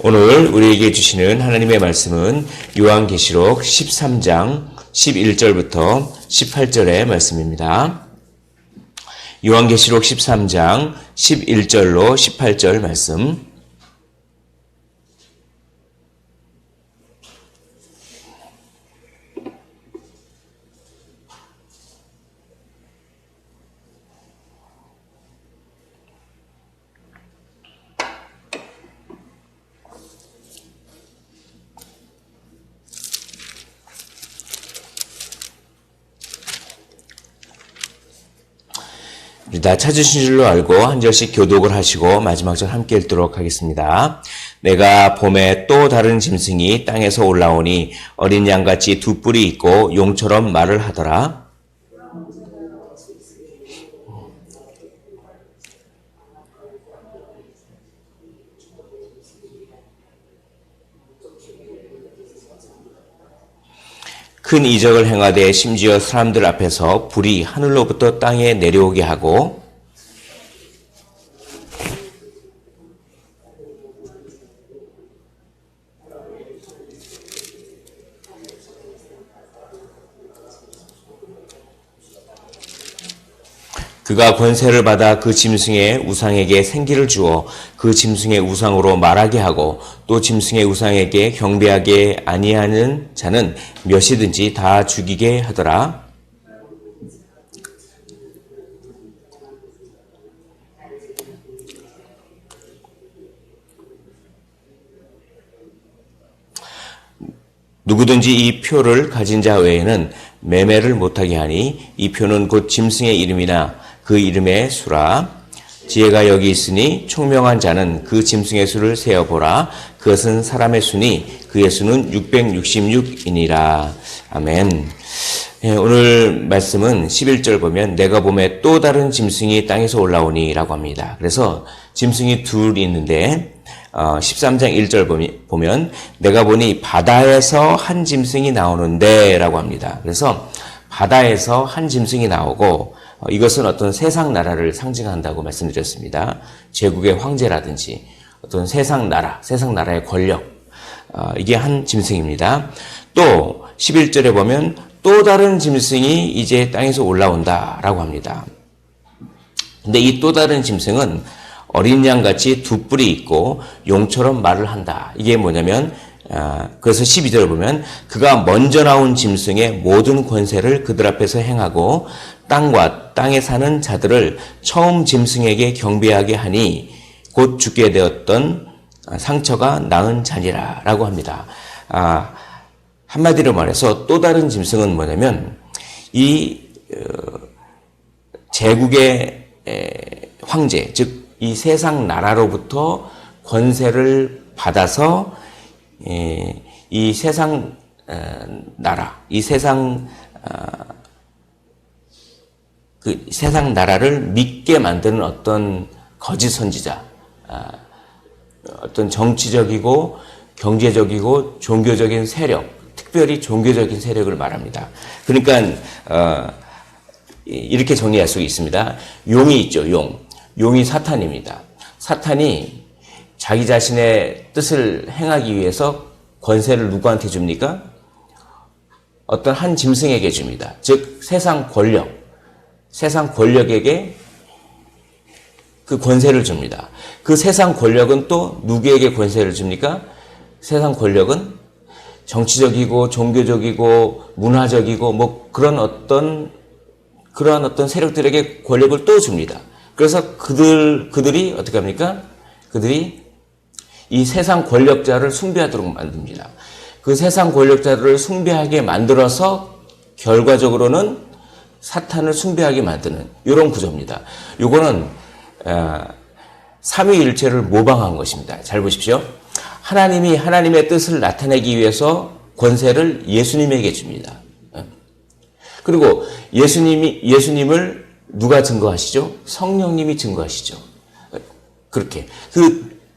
오늘 우리에게 주시는 하나님의 말씀은 요한계시록 13장 11절부터 18절의 말씀입니다. 요한계시록 13장 11절로 18절 말씀. 다 찾으신 줄로 알고 한 절씩 교독을 하시고 마지막 절 함께 읽도록 하겠습니다. 내가 봄에 또 다른 짐승이 땅에서 올라오니 어린 양같이 두 뿔이 있고 용처럼 말을 하더라. 큰 이적을 행하되 심지어 사람들 앞에서 불이 하늘로부터 땅에 내려오게 하고 그가 권세를 받아 그 짐승의 우상에게 생기를 주어 그 짐승의 우상으로 말하게 하고 또 짐승의 우상에게 경배하게 아니하는 자는 몇이든지 다 죽이게 하더라. 누구든지 이 표를 가진 자 외에는 매매를 못하게 하니 이 표는 곧 짐승의 이름이나 그 이름의 수라. 지혜가 여기 있으니 총명한 자는 그 짐승의 수를 세어보라. 그것은 사람의 수니 그의 수는 666이니라. 아멘. 오늘 말씀은 11절 보면 내가 봄에 또 다른 짐승이 땅에서 올라오니 라고 합니다. 그래서 짐승이 둘이 있는데 13장 1절 보면 내가 보니 바다에서 한 짐승이 나오는데 라고 합니다. 그래서 바다에서 한 짐승이 나오고 이것은 어떤 세상 나라를 상징한다고 말씀드렸습니다. 제국의 황제라든지 어떤 세상 나라의 권력, 이게 한 짐승입니다. 또 11절에 보면 또 다른 짐승이 이제 땅에서 올라온다라고 합니다. 근데 이 또 다른 짐승은 어린 양같이 두 뿔이 있고 용처럼 말을 한다. 이게 뭐냐면 그래서 12절을 보면 그가 먼저 나온 짐승의 모든 권세를 그들 앞에서 행하고 땅과 땅에 사는 자들을 처음 짐승에게 경배하게 하니 곧 죽게 되었던 상처가 나은 자니라 라고 합니다. 한마디로 말해서 또 다른 짐승은 뭐냐면 이 제국의 황제, 즉 이 세상 나라로부터 권세를 받아서 이 세상 나라, 이 세상 그 세상 나라를 믿게 만드는 어떤 거짓 선지자, 어떤 정치적이고 경제적이고 종교적인 세력, 특별히 종교적인 세력을 말합니다. 그러니까 이렇게 정리할 수 있습니다. 용이 있죠, 용. 용이 사탄입니다. 사탄이 자기 자신의 뜻을 행하기 위해서 권세를 누구한테 줍니까? 어떤 한 짐승에게 줍니다. 즉 세상 권력에게 그 권세를 줍니다. 그 세상 권력은 또 누구에게 권세를 줍니까? 세상 권력은 정치적이고 종교적이고 문화적이고 뭐 그런 어떤 세력들에게 권력을 또 줍니다. 그래서 그들이 어떻게 합니까? 그들이 이 세상 권력자를 숭배하도록 만듭니다. 그 세상 권력자들을 숭배하게 만들어서 결과적으로는 사탄을 숭배하게 만드는 이런 구조입니다. 요거는 삼위일체를 모방한 것입니다. 잘 보십시오. 하나님이 하나님의 뜻을 나타내기 위해서 권세를 예수님에게 줍니다. 그리고 예수님을 누가 증거하시죠? 성령님이 증거하시죠. 그렇게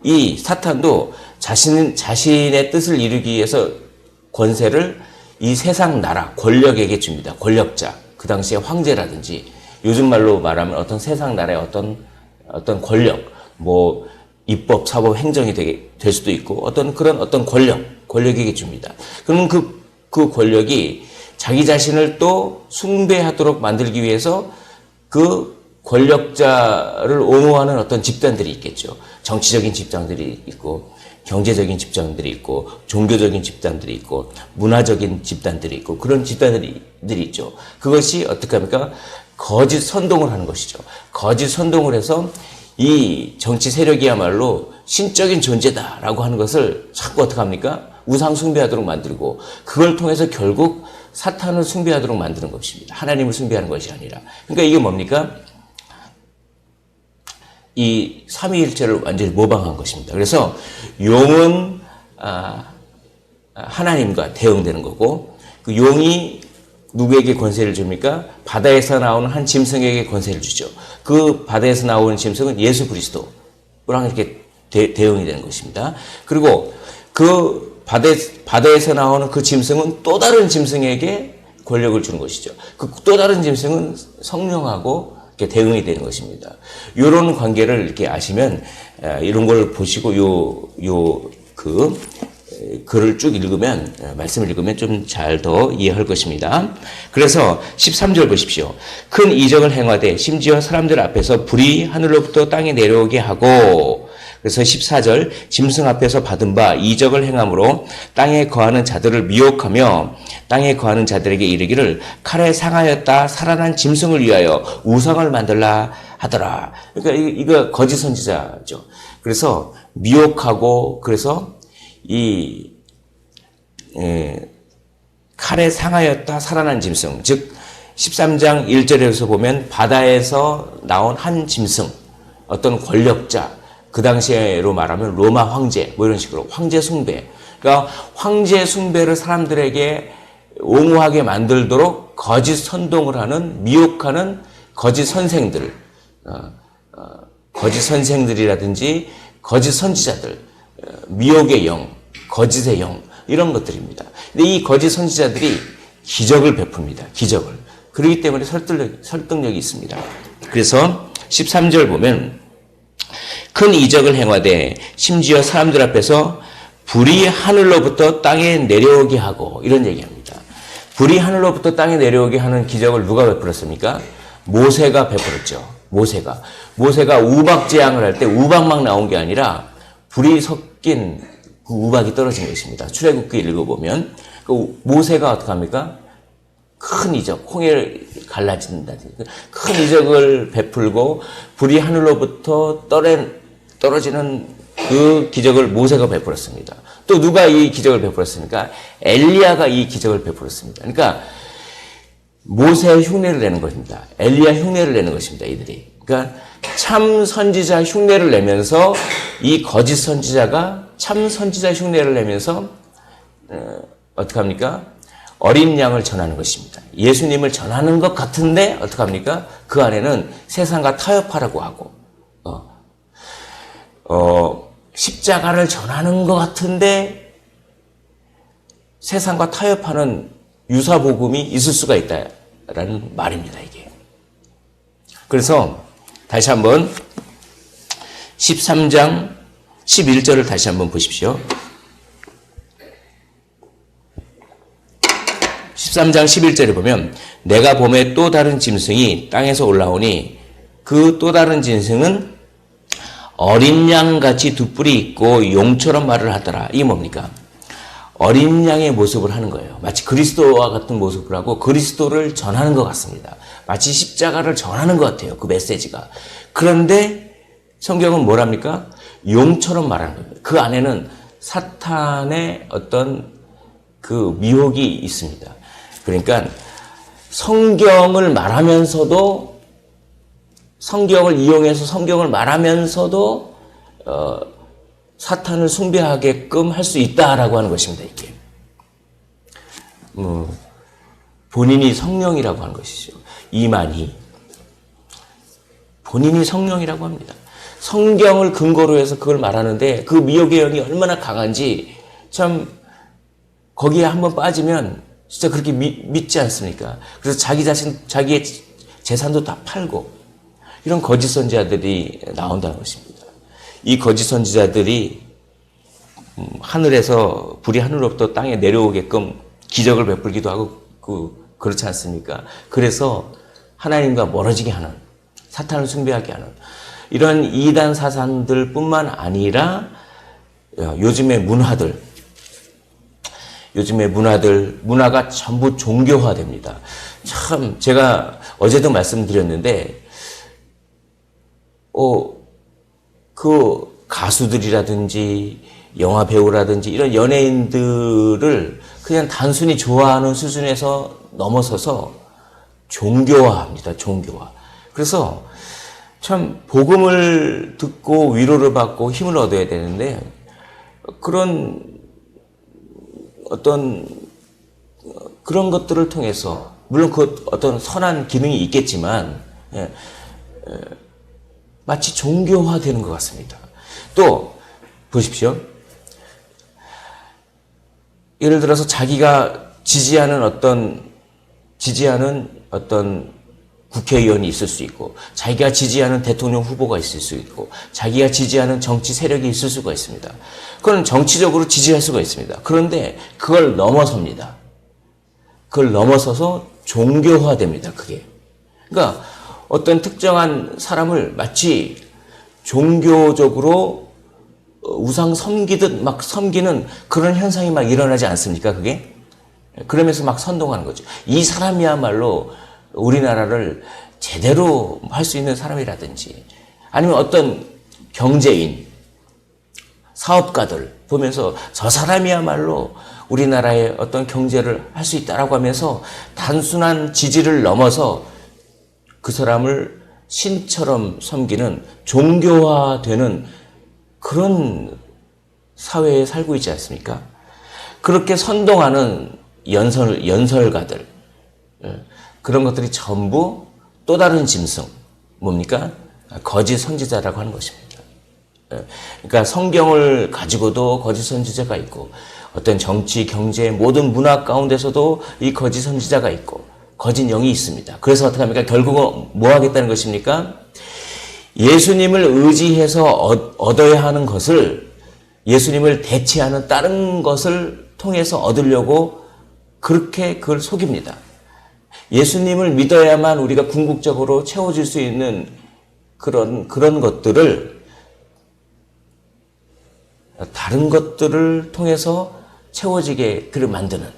이 사탄도 자신의 뜻을 이루기 위해서 권세를 이 세상 나라 권력에게 줍니다. 권력자, 그 당시에 황제라든지 요즘 말로 말하면 어떤 세상 나라의 어떤 권력, 뭐 입법, 사법, 행정이 될 수도 있고 어떤 권력에게 줍니다. 그러면 그 권력이 자기 자신을 또 숭배하도록 만들기 위해서 그 권력자를 옹호하는 어떤 집단들이 있겠죠. 정치적인 집단들이 있고 경제적인 집단들이 있고 종교적인 집단들이 있고 문화적인 집단들이 있고 그런 집단들이 있죠. 그것이 어떻게 합니까? 거짓 선동을 하는 것이죠. 거짓 선동을 해서 이 정치 세력이야말로 신적인 존재다라고 하는 것을 자꾸 어떻게 합니까? 우상 숭배하도록 만들고 그걸 통해서 결국 사탄을 숭배하도록 만드는 것입니다. 하나님을 숭배하는 것이 아니라. 그러니까 이게 뭡니까? 이 삼위일체를 완전히 모방한 것입니다. 그래서 용은 하나님과 대응되는 거고 그 용이 누구에게 권세를 줍니까? 바다에서 나오는 한 짐승에게 권세를 주죠. 그 바다에서 나오는 짐승은 예수 그리스도랑 이렇게 대응이 되는 것입니다. 그리고 그 바다에서 나오는 그 짐승은 또 다른 짐승에게 권력을 주는 것이죠. 그 또 다른 짐승은 성령하고 이렇게 대응이 되는 것입니다. 이런 관계를 이렇게 아시면 이런 걸 보시고 글을 쭉 읽으면 말씀을 읽으면 좀 잘 더 이해할 것입니다. 그래서 13절 보십시오. 큰 이적을 행하되 심지어 사람들 앞에서 불이 하늘로부터 땅에 내려오게 하고 그래서 14절 짐승 앞에서 받은 바 이적을 행함으로 땅에 거하는 자들을 미혹하며 땅에 거하는 자들에게 이르기를 칼에 상하였다 살아난 짐승을 위하여 우상을 만들라 하더라. 그러니까 이거 거짓 선지자죠. 그래서 미혹하고 그래서 칼에 상하였다 살아난 짐승 즉 13장 1절에서 보면 바다에서 나온 한 짐승 어떤 권력자 그 당시로 말하면 로마 황제 뭐 이런 식으로 황제 숭배 그러니까 황제 숭배를 사람들에게 옹호하게 만들도록 거짓 선동을 하는 미혹하는 거짓 선생들 거짓 선생들이라든지 거짓 선지자들 미혹의 영 거짓의 영 이런 것들입니다. 근데 이 거짓 선지자들이 기적을 베풉니다. 기적을. 그렇기 때문에 설득력이 있습니다. 그래서 13절 보면 큰 이적을 행하되 심지어 사람들 앞에서 불이 하늘로부터 땅에 내려오게 하고 이런 얘기합니다. 불이 하늘로부터 땅에 내려오게 하는 기적을 누가 베풀었습니까? 모세가 베풀었죠. 모세가 우박 재앙을 할 때 우박만 나온 게 아니라 불이 섞인 그 우박이 떨어진 것입니다. 출애굽기 읽어보면 그 모세가 어떻게 합니까? 큰 이적, 홍해를 갈라진다든지 큰 이적을 베풀고 불이 하늘로부터 떨어지는 그 기적을 모세가 베풀었습니다. 또 누가 이 기적을 베풀었습니까? 엘리야가 이 기적을 베풀었습니다. 그러니까 모세의 흉내를 내는 것입니다. 엘리야 흉내를 내는 것입니다. 이들이. 그러니까 참 선지자 흉내를 내면서 이 거짓 선지자가 참 선지자 흉내를 내면서 어떻게 합니까? 어린 양을 전하는 것입니다. 예수님을 전하는 것 같은데 어떻게 합니까? 그 안에는 세상과 타협하라고 하고 십자가를 전하는 것 같은데 세상과 타협하는 유사복음이 있을 수가 있다라는 말입니다. 이게. 그래서 다시 한번 13장 11절을 다시 한번 보십시오. 13장 11절에 보면 내가 봄에 또 다른 짐승이 땅에서 올라오니 그 또 다른 짐승은 어린 양같이 두 뿔이 있고 용처럼 말을 하더라. 이게 뭡니까? 어린 양의 모습을 하는 거예요. 마치 그리스도와 같은 모습을 하고 그리스도를 전하는 것 같습니다. 마치 십자가를 전하는 것 같아요. 그 메시지가. 그런데 성경은 뭐랍니까? 용처럼 말하는 겁니다. 그 안에는 사탄의 어떤 그 미혹이 있습니다. 그러니까 성경을 말하면서도 성경을 이용해서 성경을 말하면서도 사탄을 숭배하게끔 할 수 있다라고 하는 것입니다. 이게 본인이 성령이라고 하는 것이죠. 이만희 본인이 성령이라고 합니다. 성경을 근거로 해서 그걸 말하는데 그 미혹의 영이 얼마나 강한지 참 거기에 한번 빠지면 진짜 그렇게 믿지 않습니까? 그래서 자기의 재산도 다 팔고 이런 거짓 선지자들이 나온다는 것입니다. 이 거짓 선지자들이 하늘에서 불이 하늘로부터 땅에 내려오게끔 기적을 베풀기도 하고 그렇지 않습니까? 그래서 하나님과 멀어지게 하는, 사탄을 숭배하게 하는 이런 이단 사상들뿐만 아니라 요즘의 문화가 전부 종교화됩니다. 참 제가 어제도 말씀드렸는데 그 가수들이라든지 영화 배우라든지 이런 연예인들을 그냥 단순히 좋아하는 수준에서 넘어서서 종교화합니다. 종교화. 그래서 참 복음을 듣고 위로를 받고 힘을 얻어야 되는데 그런 그런 것들을 통해서 물론 그 어떤 선한 기능이 있겠지만 마치 종교화되는 것 같습니다. 또 보십시오. 예를 들어서 자기가 지지하는 어떤 국회의원이 있을 수 있고, 자기가 지지하는 대통령 후보가 있을 수 있고, 자기가 지지하는 정치 세력이 있을 수가 있습니다. 그건 정치적으로 지지할 수가 있습니다. 그런데 그걸 넘어섭니다. 그걸 넘어서서 종교화됩니다. 그게. 그러니까 어떤 특정한 사람을 마치 종교적으로 우상 섬기듯 막 섬기는 그런 현상이 막 일어나지 않습니까? 그게? 그러면서 막 선동하는 거죠. 이 사람이야말로 우리나라를 제대로 할 수 있는 사람이라든지 아니면 어떤 경제인, 사업가들 보면서 저 사람이야말로 우리나라의 어떤 경제를 할 수 있다라고 하면서 단순한 지지를 넘어서 그 사람을 신처럼 섬기는 종교화되는 그런 사회에 살고 있지 않습니까? 그렇게 선동하는 연설가들, 그런 것들이 전부 또 다른 짐승, 뭡니까? 거짓 선지자라고 하는 것입니다. 그러니까 성경을 가지고도 거짓 선지자가 있고, 어떤 정치, 경제, 모든 문화 가운데서도 이 거짓 선지자가 있고, 거짓 영이 있습니다. 그래서 어떻게 합니까? 결국은 뭐 하겠다는 것입니까? 예수님을 의지해서 얻어야 하는 것을 예수님을 대체하는 다른 것을 통해서 얻으려고 그렇게 그걸 속입니다. 예수님을 믿어야만 우리가 궁극적으로 채워질 수 있는 그런 것들을 다른 것들을 통해서 채워지게 그를 만드는,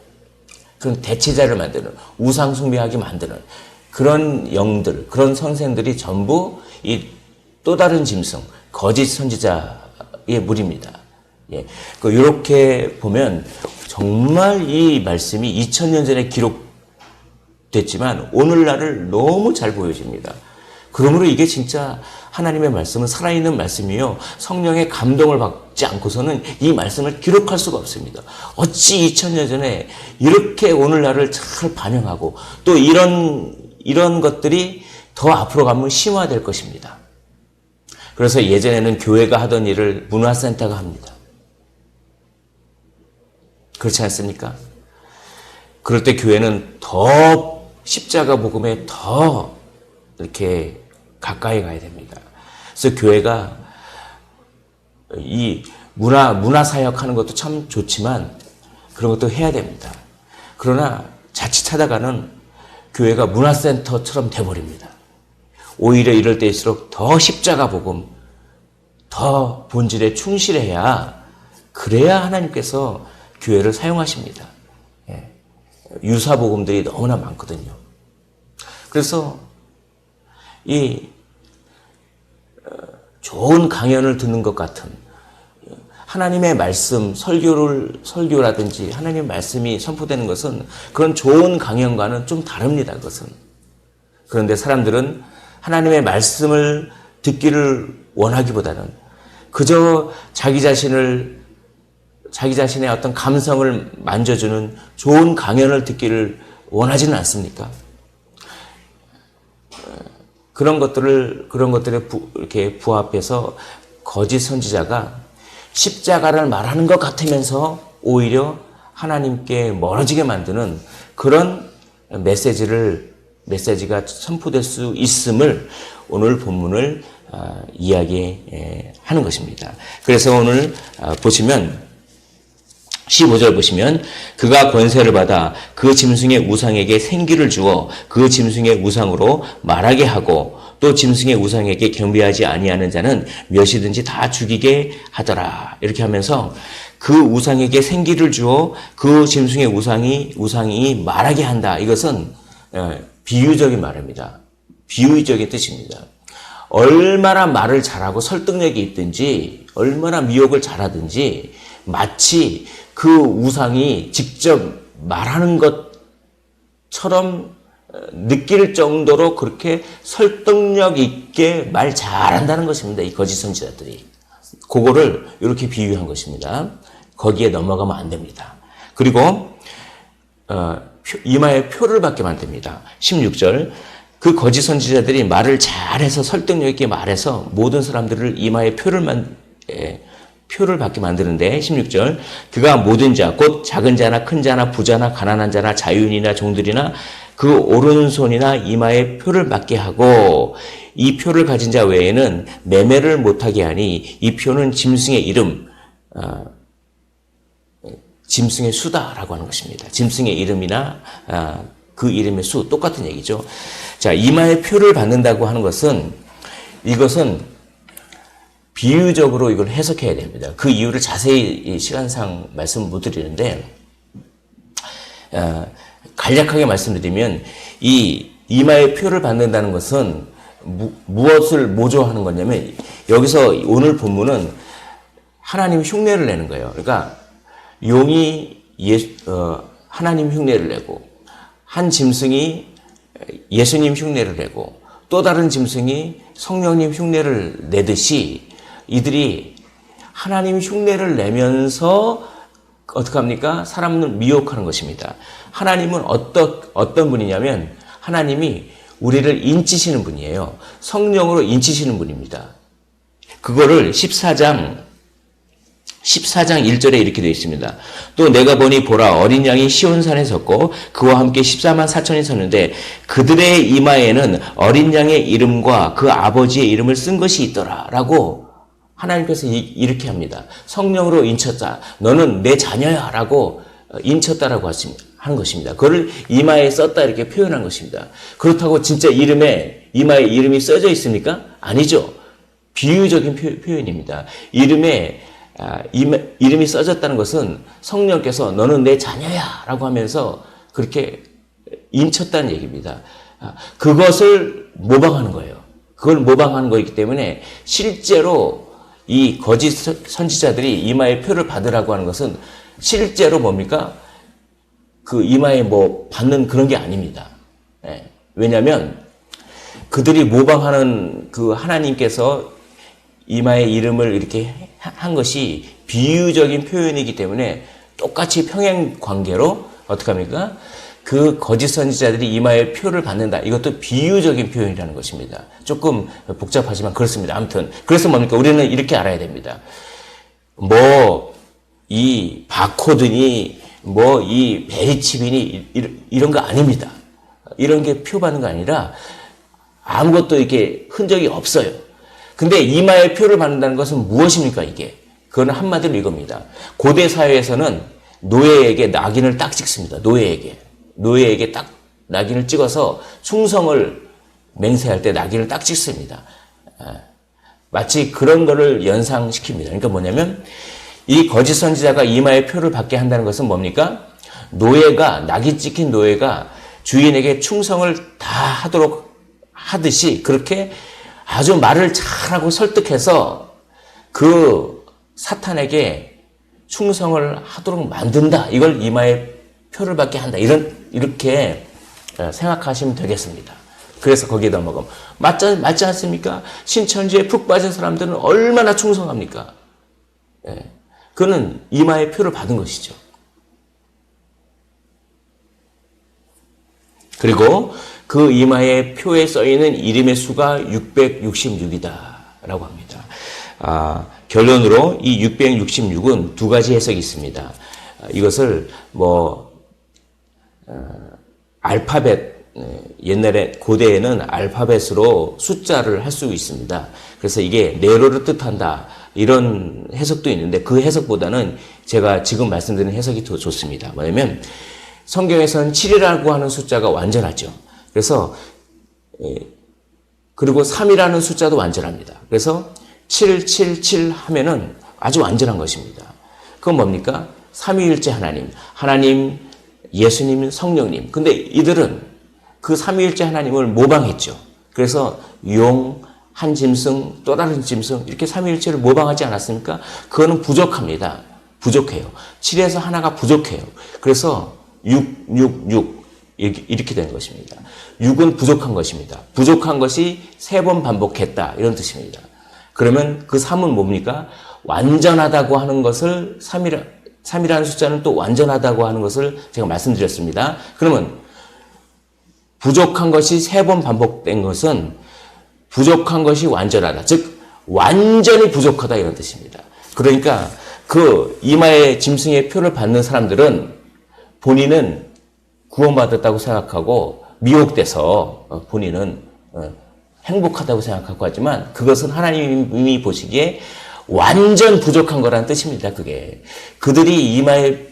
그런 대체자를 만드는, 우상 숭배하게 만드는 그런 영들, 그런 선생들이 전부 이 또 다른 짐승, 거짓 선지자의 무리입니다. 예. 이렇게 보면 정말 이 말씀이 2000년 전에 기록됐지만 오늘날을 너무 잘 보여집니다. 그러므로 이게 진짜 하나님의 말씀은 살아있는 말씀이요. 성령의 감동을 받지 않고서는 이 말씀을 기록할 수가 없습니다. 어찌 2000년 전에 이렇게 오늘날을 잘 반영하고 또 이런 것들이 더 앞으로 가면 심화될 것입니다. 그래서 예전에는 교회가 하던 일을 문화센터가 합니다. 그렇지 않습니까? 그럴 때 교회는 더 십자가 복음에 더 이렇게 가까이 가야 됩니다. 그래서 교회가 이 문화 사역하는 것도 참 좋지만 그런 것도 해야 됩니다. 그러나 자칫하다가는 교회가 문화센터처럼 돼버립니다. 오히려 이럴 때일수록 더 십자가 복음, 더 본질에 충실해야, 그래야 하나님께서 교회를 사용하십니다. 예. 유사 복음들이 너무나 많거든요. 그래서 이 좋은 강연을 듣는 것 같은 하나님의 말씀, 설교라든지 하나님의 말씀이 선포되는 것은 그런 좋은 강연과는 좀 다릅니다. 그것은. 그런데 사람들은 하나님의 말씀을 듣기를 원하기보다는 그저 자기 자신의 어떤 감성을 만져주는 좋은 강연을 듣기를 원하지는 않습니까? 그런 것들에 이렇게 부합해서 거짓 선지자가 십자가를 말하는 것 같으면서 오히려 하나님께 멀어지게 만드는 그런 메시지가 선포될 수 있음을 오늘 본문을 이야기하는 것입니다. 그래서 오늘 보시면 15절 보시면 그가 권세를 받아 그 짐승의 우상에게 생기를 주어 그 짐승의 우상으로 말하게 하고 또 짐승의 우상에게 경배하지 아니하는 자는 몇이든지 다 죽이게 하더라. 이렇게 하면서 그 우상에게 생기를 주어 그 짐승의 우상이 말하게 한다. 이것은 비유적인 말입니다. 비유적인 뜻입니다. 얼마나 말을 잘하고 설득력이 있든지 얼마나 미혹을 잘하든지 마치 그 우상이 직접 말하는 것처럼 느낄 정도로 그렇게 설득력 있게 말 잘한다는 것입니다. 이 거짓 선지자들이. 그거를 이렇게 비유한 것입니다. 거기에 넘어가면 안 됩니다. 그리고 이마에 표를 받게 만듭니다. 16절 그 거짓 선지자들이 말을 잘해서 설득력 있게 말해서 모든 사람들을 이마에 표를 받게 만드는데 16절 그가 모든 자 곧 작은 자나 큰 자나 부자나 가난한 자나 자유인이나 종들이나 그 오른손이나 이마에 표를 받게 하고 이 표를 가진 자 외에는 매매를 못하게 하니 이 표는 짐승의 이름 짐승의 수다라고 하는 것입니다. 짐승의 이름이나 그 이름의 수 똑같은 얘기죠. 자, 이마에 표를 받는다고 하는 것은 이것은 비유적으로 이걸 해석해야 됩니다. 그 이유를 자세히 시간상 말씀 못 드리는데 간략하게 말씀드리면 이 이마에 표를 받는다는 것은 무엇을 모조하는 거냐면 여기서 오늘 본문은 하나님 흉내를 내는 거예요. 그러니까 용이 하나님 흉내를 내고 한 짐승이 예수님 흉내를 내고 또 다른 짐승이 성령님 흉내를 내듯이 이들이 하나님 흉내를 내면서 어떻게 합니까? 사람을 미혹하는 것입니다. 하나님은 어떤 분이냐면 하나님이 우리를 인치시는 분이에요. 성령으로 인치시는 분입니다. 그거를 14장 1절에 이렇게 되어 있습니다. 또 내가 보니 보라 어린 양이 시온산에 섰고 그와 함께 14만 4천이 섰는데 그들의 이마에는 어린 양의 이름과 그 아버지의 이름을 쓴 것이 있더라 라고 하나님께서 이렇게 합니다. 성령으로 인쳤다. 너는 내 자녀야 라고 인쳤다라고 하는 것입니다. 그걸 이마에 썼다 이렇게 표현한 것입니다. 그렇다고 진짜 이마에 이름이 써져 있습니까? 아니죠. 비유적인 표현입니다. 이름이 써졌다는 것은 성령께서 너는 내 자녀야 라고 하면서 그렇게 인쳤다는 얘기입니다. 그것을 모방하는 거예요. 그걸 모방하는 거이기 때문에 실제로 이 거짓 선지자들이 이마에 표를 받으라고 하는 것은 실제로 뭡니까? 그 이마에 뭐 받는 그런 게 아닙니다. 왜냐하면 그들이 모방하는 그 하나님께서 이마에 이름을 이렇게 한 것이 비유적인 표현이기 때문에 똑같이 평행 관계로 어떻게 합니까? 그 거짓 선지자들이 이마에 표를 받는다. 이것도 비유적인 표현이라는 것입니다. 조금 복잡하지만 그렇습니다. 아무튼 그래서 뭡니까? 우리는 이렇게 알아야 됩니다. 뭐 이 바코드니 뭐 이 베리칩이니 이런 거 아닙니다. 이런 게 표받는 거 아니라 아무것도 이렇게 흔적이 없어요. 근데 이마에 표를 받는다는 것은 무엇입니까, 이게? 그건 한마디로 이겁니다. 고대 사회에서는 노예에게 낙인을 딱 찍습니다. 노예에게 딱 낙인을 찍어서 충성을 맹세할 때 낙인을 딱 찍습니다. 마치 그런 거를 연상시킵니다. 그러니까 뭐냐면 이 거짓 선지자가 이마에 표를 받게 한다는 것은 뭡니까? 낙인 찍힌 노예가 주인에게 충성을 다 하도록 하듯이 그렇게 아주 말을 잘하고 설득해서 그 사탄에게 충성을 하도록 만든다. 이걸 이마에 표를 받게 한다. 이렇게 생각하시면 되겠습니다. 그래서 거기에 넘어가면 맞지 않습니까? 신천지에 푹 빠진 사람들은 얼마나 충성합니까? 그는 이마에 표를 받은 것이죠. 그리고 그 이마에 표에 써있는 이름의 수가 666이다 라고 합니다. 결론으로 이 666은 두 가지 해석이 있습니다. 이것을 알파벳 옛날에 고대에는 알파벳으로 숫자를 할 수 있습니다. 그래서 이게 네로를 뜻한다 이런 해석도 있는데 그 해석보다는 제가 지금 말씀드린 해석이 더 좋습니다. 뭐냐면 성경에서는 7이라고 하는 숫자가 완전하죠. 그래서 그리고 3이라는 숫자도 완전합니다. 그래서 777 하면은 아주 완전한 것입니다. 그건 뭡니까? 삼위일체 하나님, 예수님, 성령님. 근데 이들은 그 삼위일체 하나님을 모방했죠. 그래서 용, 한 짐승, 또 다른 짐승 이렇게 삼위일체를 모방하지 않았습니까? 그거는 부족합니다. 부족해요. 7에서 하나가 부족해요. 그래서 6, 6, 6 이렇게 되는 것입니다. 6은 부족한 것입니다. 부족한 것이 3번 반복했다 이런 뜻입니다. 그러면 그 3은 뭡니까? 완전하다고 하는 것을 3이라는 숫자는 또 완전하다고 하는 것을 제가 말씀드렸습니다. 그러면 부족한 것이 3번 반복된 것은 부족한 것이 완전하다. 즉 완전히 부족하다 이런 뜻입니다. 그러니까 그 이마에 짐승의 표를 받는 사람들은 본인은 구원받았다고 생각하고 미혹돼서 본인은 행복하다고 생각하고 하지만 그것은 하나님이 보시기에 완전 부족한 거라는 뜻입니다. 그게 그들이 이마에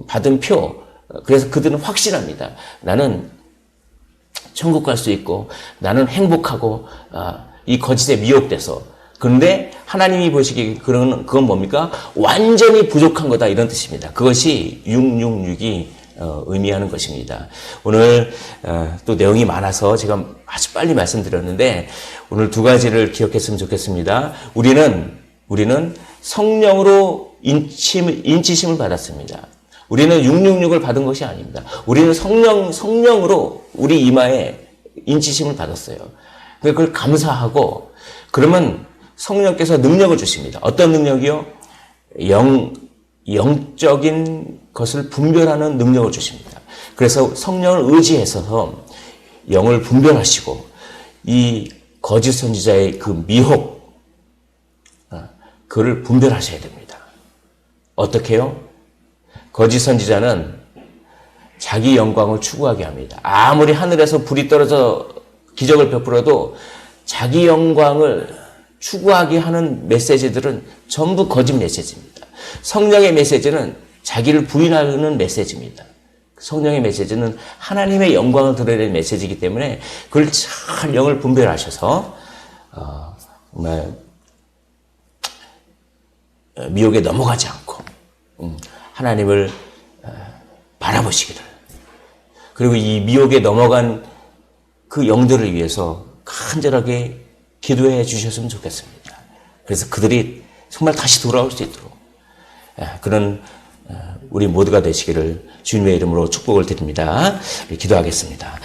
받은 표, 그래서 그들은 확신합니다. 나는 천국 갈 수 있고 나는 행복하고 이 거짓에 미혹돼서. 그런데 하나님이 보시기에 그건 뭡니까? 완전히 부족한 거다 이런 뜻입니다. 그것이 666이 의미하는 것입니다. 오늘 또 내용이 많아서 제가 아주 빨리 말씀드렸는데 오늘 두 가지를 기억했으면 좋겠습니다. 우리는 성령으로 인치심을 받았습니다. 우리는 666을 받은 것이 아닙니다. 우리는 성령으로 우리 이마에 인치심을 받았어요. 그걸 감사하고 그러면 성령께서 능력을 주십니다. 어떤 능력이요? 영적인 것을 분별하는 능력을 주십니다. 그래서 성령을 의지해서 영을 분별하시고 이 거짓 선지자의 그 미혹 그를 분별하셔야 됩니다. 어떻게 해요? 거짓 선지자는 자기 영광을 추구하게 합니다. 아무리 하늘에서 불이 떨어져 기적을 베풀어도 자기 영광을 추구하게 하는 메시지들은 전부 거짓 메시지입니다. 성령의 메시지는 자기를 부인하는 메시지입니다. 성령의 메시지는 하나님의 영광을 드러내는 메시지이기 때문에 그걸 잘 영을 분별하셔서 정말 미혹에 넘어가지 않고 하나님을 바라보시기를, 그리고 이 미혹에 넘어간 그 영들을 위해서 간절하게 기도해 주셨으면 좋겠습니다. 그래서 그들이 정말 다시 돌아올 수 있도록 그런 우리 모두가 되시기를 주님의 이름으로 축복을 드립니다. 기도하겠습니다.